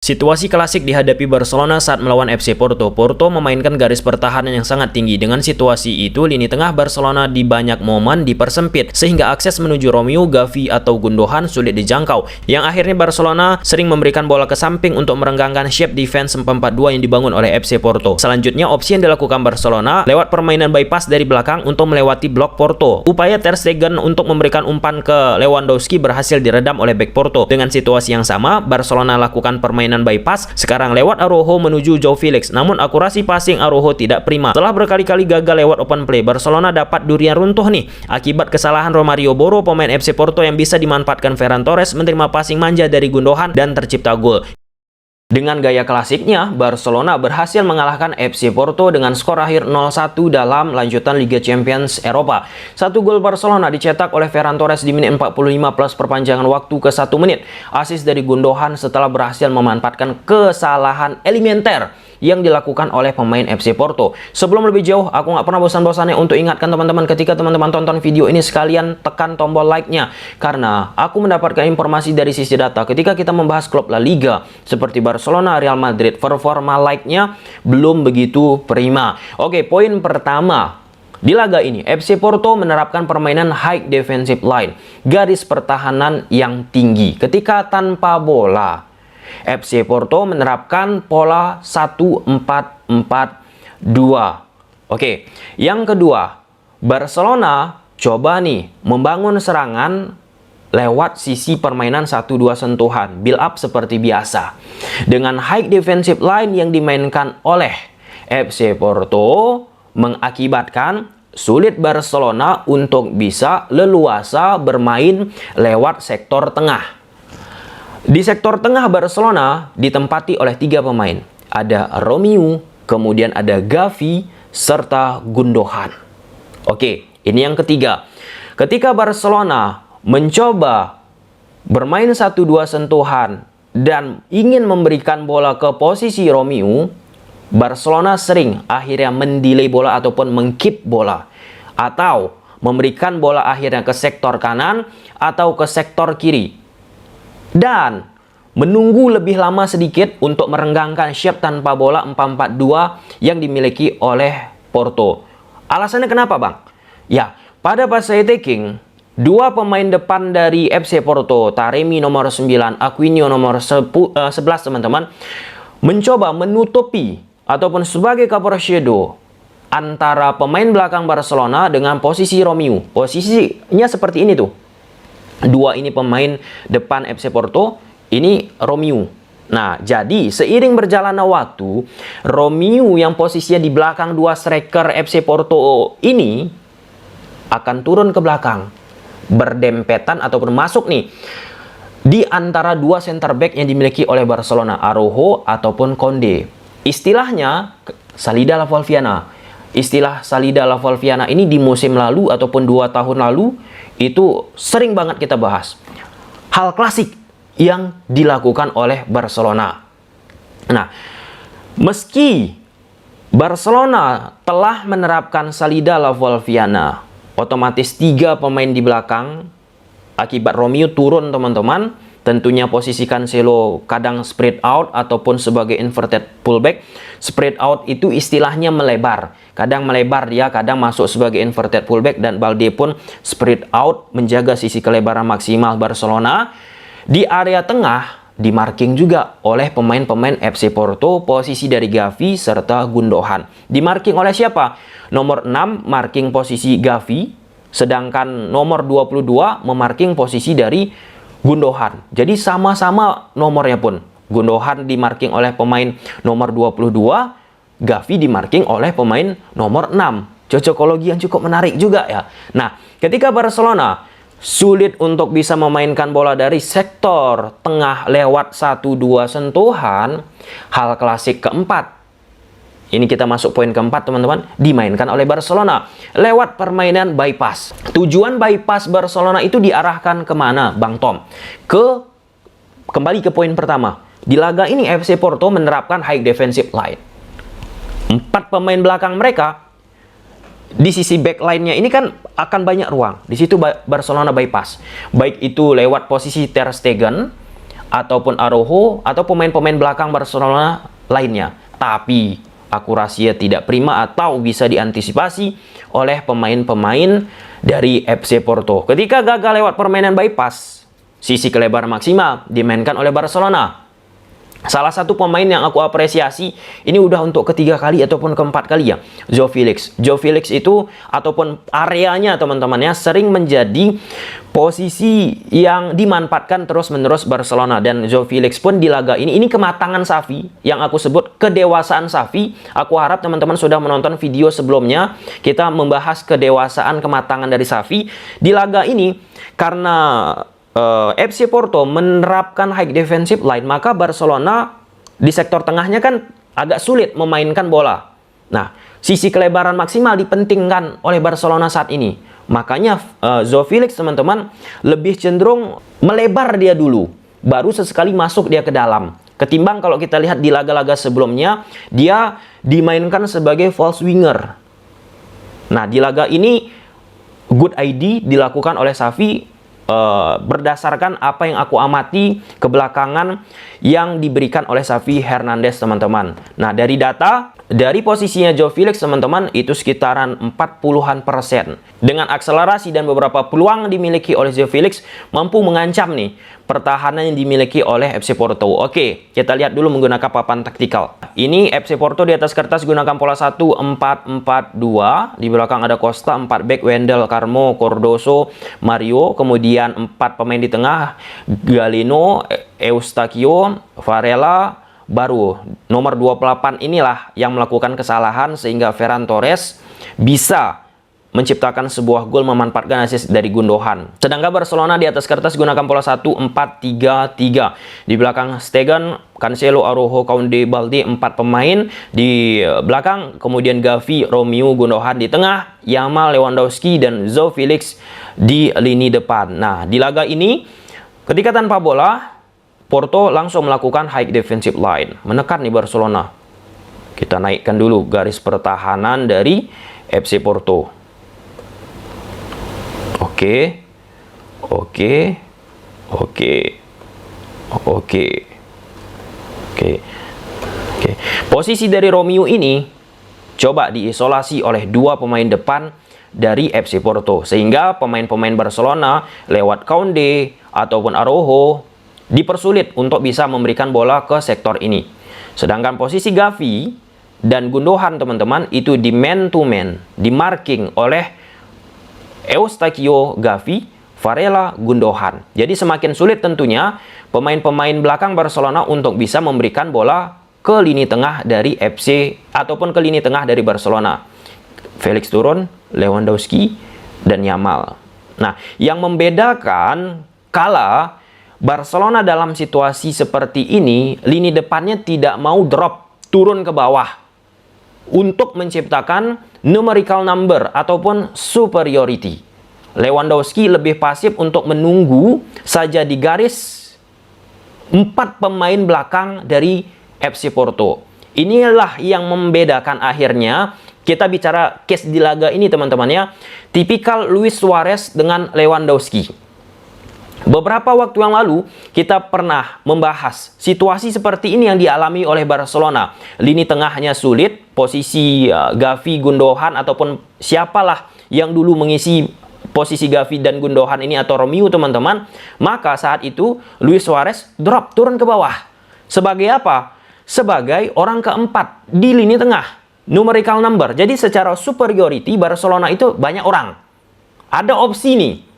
Situasi klasik dihadapi Barcelona saat melawan FC Porto. Porto memainkan garis pertahanan yang sangat tinggi. Dengan situasi itu, lini tengah Barcelona di banyak momen dipersempit, sehingga akses menuju Romeu, Gavi, atau Gundogan sulit dijangkau. Yang akhirnya Barcelona sering memberikan bola ke samping untuk merenggangkan shape defense 4-4-2 yang dibangun oleh FC Porto. Selanjutnya, opsi yang dilakukan Barcelona lewat permainan bypass dari belakang untuk melewati blok Porto. Upaya Ter Stegen untuk memberikan umpan ke Lewandowski berhasil diredam oleh bek Porto. Dengan situasi yang sama, Barcelona lakukan permainan bypass sekarang lewat Araujo menuju Joao Felix, namun akurasi passing Araujo tidak prima. Setelah berkali-kali gagal lewat open play, Barcelona dapat durian runtuh nih akibat kesalahan Romario Boro, pemain FC Porto yang bisa dimanfaatkan Ferran Torres menerima passing manja dari Gundogan dan tercipta gol. Dengan gaya klasiknya, Barcelona berhasil mengalahkan FC Porto dengan skor akhir 0-1 dalam lanjutan Liga Champions Eropa. Satu gol Barcelona dicetak oleh Ferran Torres di menit 45 plus perpanjangan waktu ke 1 menit. Asis dari Gundogan setelah berhasil memanfaatkan kesalahan elementer yang dilakukan oleh pemain FC Porto. Sebelum lebih jauh, aku nggak pernah bosan-bosannya untuk ingatkan teman-teman, ketika teman-teman tonton video ini sekalian tekan tombol like-nya, karena aku mendapatkan informasi dari sisi data ketika kita membahas klub La Liga seperti Barcelona, Real Madrid, performa like-nya belum begitu prima. Oke, poin pertama. Di laga ini, FC Porto menerapkan permainan high defensive line, garis pertahanan yang tinggi. Ketika tanpa bola, FC Porto menerapkan pola 1-4-4-2. Oke, yang kedua, Barcelona coba nih membangun serangan lewat sisi permainan 1-2 sentuhan, build up seperti biasa. Dengan high defensive line yang dimainkan oleh FC Porto mengakibatkan sulit Barcelona untuk bisa leluasa bermain lewat sektor tengah. Di sektor tengah Barcelona ditempati oleh 3 pemain. Ada Romeu, kemudian ada Gavi, serta Gundogan. Oke, ini yang ketiga. Ketika Barcelona mencoba bermain 1-2 sentuhan dan ingin memberikan bola ke posisi Romeu, Barcelona sering akhirnya mendelay bola ataupun mengkeep bola, atau memberikan bola akhirnya ke sektor kanan atau ke sektor kiri, dan menunggu lebih lama sedikit untuk merenggangkan shape tanpa bola 4-4-2 yang dimiliki oleh Porto. Alasannya kenapa, Bang? Ya, pada fase attacking, 2 pemain depan dari FC Porto, Taremi nomor 9, Aquinho nomor 11, teman-teman, mencoba menutupi ataupun sebagai cover shadow antara pemain belakang Barcelona dengan posisi Romeu. Posisinya seperti ini tuh. 2 ini pemain depan FC Porto, ini Romeu. Nah, jadi seiring berjalannya waktu, Romeu yang posisinya di belakang 2 striker FC Porto ini akan turun ke belakang, berdempetan ataupun masuk nih di antara 2 center back yang dimiliki oleh Barcelona, Araujo ataupun Konde. Istilahnya Salida La Volviana. Istilah Salida La Volviana ini di musim lalu ataupun 2 tahun lalu itu sering banget kita bahas. Hal klasik yang dilakukan oleh Barcelona. Nah, meski Barcelona telah menerapkan Salida La Volviana, otomatis 3 pemain di belakang akibat Romeu turun, teman-teman. Tentunya posisi Cancelo kadang spread out ataupun sebagai inverted fullback. Spread out itu istilahnya melebar. Kadang melebar dia, kadang masuk sebagai inverted fullback, dan Balde pun spread out menjaga sisi kelebaran maksimal Barcelona. Di area tengah dimarking juga oleh pemain-pemain FC Porto, posisi dari Gavi serta Gundogan. Dimarking oleh siapa? Nomor 6 marking posisi Gavi, sedangkan nomor 22 memarking posisi dari Gundogan. Jadi sama-sama nomornya pun. Gundogan dimarking oleh pemain nomor 22, Gavi dimarking oleh pemain nomor 6. Cocokologi yang cukup menarik juga ya. Nah, ketika Barcelona sulit untuk bisa memainkan bola dari sektor tengah lewat 1-2 sentuhan, hal klasik keempat, ini kita masuk poin keempat, teman-teman, dimainkan oleh Barcelona lewat permainan bypass. Tujuan bypass Barcelona itu diarahkan kemana, Bang Tom? Kembali ke poin pertama. Di laga ini FC Porto menerapkan high defensive line. 4 pemain belakang mereka di sisi back line-nya ini kan akan banyak ruang. Di situ Barcelona bypass. Baik itu lewat posisi Ter Stegen ataupun Araujo atau pemain-pemain belakang Barcelona lainnya. Tapi akurasinya tidak prima atau bisa diantisipasi oleh pemain-pemain dari FC Porto. Ketika gagal lewat permainan bypass, sisi kelebaran maksimal dimainkan oleh Barcelona. Salah satu pemain yang aku apresiasi, ini udah untuk ketiga kali ataupun keempat kali ya, João Félix. João Félix itu ataupun areanya teman-temannya sering menjadi posisi yang dimanfaatkan terus-menerus Barcelona. Dan João Félix pun di laga ini kematangan Xavi yang aku sebut kedewasaan Xavi. Aku harap teman-teman sudah menonton video sebelumnya, kita membahas kedewasaan kematangan dari Xavi. Di laga ini karena FC Porto menerapkan high defensive line, maka Barcelona di sektor tengahnya kan agak sulit memainkan bola. Nah, sisi kelebaran maksimal dipentingkan oleh Barcelona saat ini. Makanya João Félix teman-teman lebih cenderung melebar dia dulu, baru sesekali masuk dia ke dalam. Ketimbang kalau kita lihat di laga-laga sebelumnya, dia dimainkan sebagai false winger. Nah, di laga ini good ID dilakukan oleh Xavi berdasarkan apa yang aku amati kebelakangan yang diberikan oleh Xavi Hernandez teman-teman. Nah, dari data dari posisinya João Félix teman-teman itu sekitaran 40-an%. Dengan akselerasi dan beberapa peluang dimiliki oleh João Félix mampu mengancam nih pertahanan yang dimiliki oleh FC Porto. Oke, kita lihat dulu menggunakan papan taktikal. Ini FC Porto di atas kertas gunakan pola 1-4-4-2. Di belakang ada Costa, 4 back Wendel, Carmo, Cardoso, Mario. Kemudian 4 pemain di tengah, Galeno, Eustáquio, Varela. Baru nomor 28 inilah yang melakukan kesalahan sehingga Ferran Torres bisa menciptakan sebuah gol memanfaatkan assist dari Gundogan. Sedangkan Barcelona di atas kertas gunakan pola 1-4-3-3. Di belakang Stegen, Cancelo, Araujo, Koundé, Balde, 4 pemain di belakang, kemudian Gavi, Romeu, Gundogan di tengah, Yamal, Lewandowski dan João Félix di lini depan. Nah, di laga ini ketika tanpa bola, Porto langsung melakukan high defensive line, menekan nih Barcelona. Kita naikkan dulu garis pertahanan dari FC Porto. Oke. Posisi dari Romeu ini coba diisolasi oleh 2 pemain depan dari FC Porto, sehingga pemain-pemain Barcelona lewat Koundé ataupun Araujo dipersulit untuk bisa memberikan bola ke sektor ini. Sedangkan posisi Gavi dan Gundogan teman-teman itu di man to man, di marking oleh Eustáquio, Gavi, Varela, Gundogan. Jadi semakin sulit tentunya pemain-pemain belakang Barcelona untuk bisa memberikan bola ke lini tengah dari FC ataupun ke lini tengah dari Barcelona. Félix turun, Lewandowski, dan Yamal. Nah, yang membedakan kala Barcelona dalam situasi seperti ini, lini depannya tidak mau drop turun ke bawah untuk menciptakan numerical number ataupun superiority. Lewandowski lebih pasif untuk menunggu saja di garis 4 pemain belakang dari FC Porto. Inilah yang membedakan akhirnya. Kita bicara case di laga ini teman-teman ya, tipikal Luis Suarez dengan Lewandowski. Beberapa waktu yang lalu kita pernah membahas situasi seperti ini yang dialami oleh Barcelona. Lini tengahnya sulit, posisi Gavi, Gundogan ataupun siapalah yang dulu mengisi posisi Gavi dan Gundogan ini atau Romeu teman-teman. Maka saat itu Luis Suarez drop turun ke bawah. Sebagai apa? Sebagai orang keempat di lini tengah. Numerical number. Jadi secara superiority Barcelona itu banyak orang. Ada opsi nih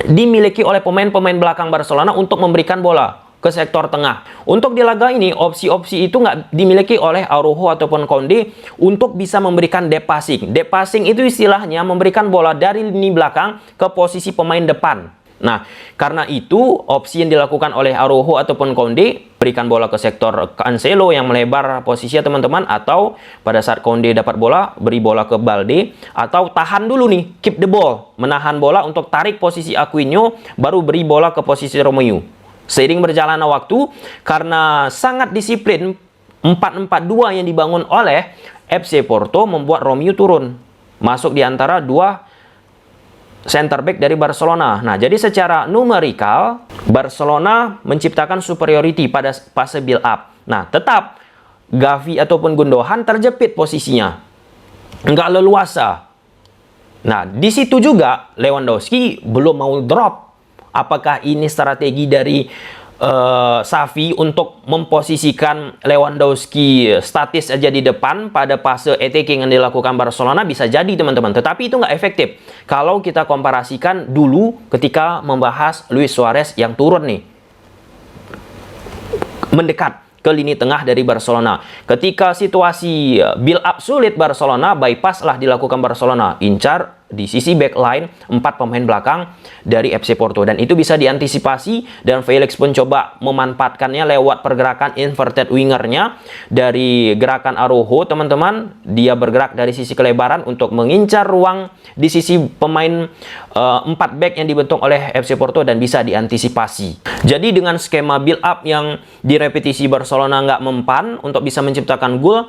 dimiliki oleh pemain-pemain belakang Barcelona untuk memberikan bola ke sektor tengah. Untuk di laga ini, opsi-opsi itu nggak dimiliki oleh Araujo ataupun Koundé untuk bisa memberikan deep passing. Deep passing itu istilahnya memberikan bola dari lini belakang ke posisi pemain depan. Nah, karena itu opsi yang dilakukan oleh Araujo ataupun Koundé, berikan bola ke sektor Cancelo yang melebar posisinya teman-teman, atau pada saat Koundé dapat bola, beri bola ke Balde, atau tahan dulu nih, keep the ball, menahan bola untuk tarik posisi Aquino, baru beri bola ke posisi Romeu. Seiring berjalannya waktu, karena sangat disiplin 4-4-2 yang dibangun oleh FC Porto membuat Romeu turun, masuk di antara 2 center back dari Barcelona. Nah, jadi secara numerikal, Barcelona menciptakan superiority pada fase build up. Nah, tetap Gavi ataupun Gundogan terjepit posisinya. Nggak leluasa. Nah, di situ juga Lewandowski belum mau drop. Apakah ini strategi dari Xavi untuk memposisikan Lewandowski statis aja di depan pada fase attacking yang dilakukan Barcelona? Bisa jadi teman-teman, tetapi itu nggak efektif kalau kita komparasikan dulu ketika membahas Luis Suarez yang turun nih mendekat ke lini tengah dari Barcelona. Ketika situasi build up sulit Barcelona, bypass lah dilakukan Barcelona, incar di sisi backline 4 pemain belakang dari FC Porto, dan itu bisa diantisipasi dan Felix pun coba memanfaatkannya lewat pergerakan inverted wingernya dari gerakan Araujo. Teman-teman, dia bergerak dari sisi kelebaran untuk mengincar ruang di sisi pemain 4 back yang dibentuk oleh FC Porto dan bisa diantisipasi. Jadi dengan skema build up yang direpetisi Barcelona nggak mempan untuk bisa menciptakan gol,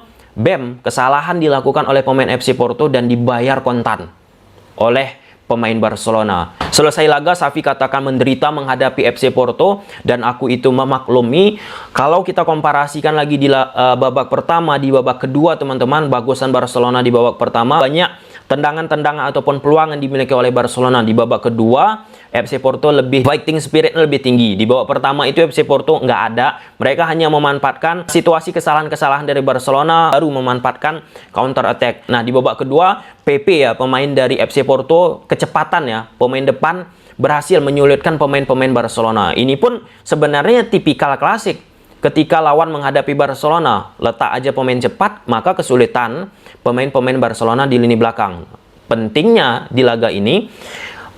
kesalahan dilakukan oleh pemain FC Porto dan dibayar kontan oleh pemain Barcelona. Selesai laga, Xavi katakan menderita menghadapi FC Porto, dan aku itu memaklumi. Kalau kita komparasikan lagi di babak pertama, di babak kedua teman-teman, bagusan Barcelona di babak pertama, banyak tendangan-tendangan ataupun peluang yang dimiliki oleh Barcelona. Di babak kedua, FC Porto lebih fighting spirit lebih tinggi. Di babak pertama itu FC Porto nggak ada. Mereka hanya memanfaatkan situasi kesalahan-kesalahan dari Barcelona, baru memanfaatkan counter attack. Nah, di babak kedua, PP ya, pemain dari FC Porto, kecepatan ya, pemain depan berhasil menyulitkan pemain-pemain Barcelona. Ini pun sebenarnya tipikal klasik. Ketika lawan menghadapi Barcelona, letak aja pemain cepat, maka kesulitan pemain-pemain Barcelona di lini belakang. Pentingnya di laga ini,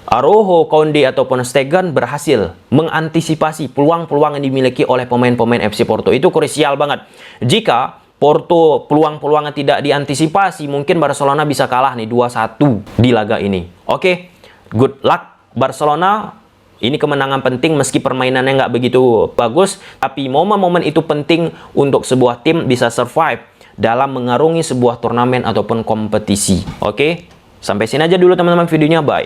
Araujo, Koundé ataupun Stegen berhasil mengantisipasi peluang-peluang yang dimiliki oleh pemain-pemain FC Porto. Itu krusial banget. Jika Porto peluang-peluangnya tidak diantisipasi, mungkin Barcelona bisa kalah nih 2-1 di laga ini. Oke, good luck Barcelona. Ini kemenangan penting meski permainannya nggak begitu bagus, tapi momen-momen itu penting untuk sebuah tim bisa survive dalam mengarungi sebuah turnamen ataupun kompetisi. Oke, sampai sini aja dulu teman-teman videonya, bye.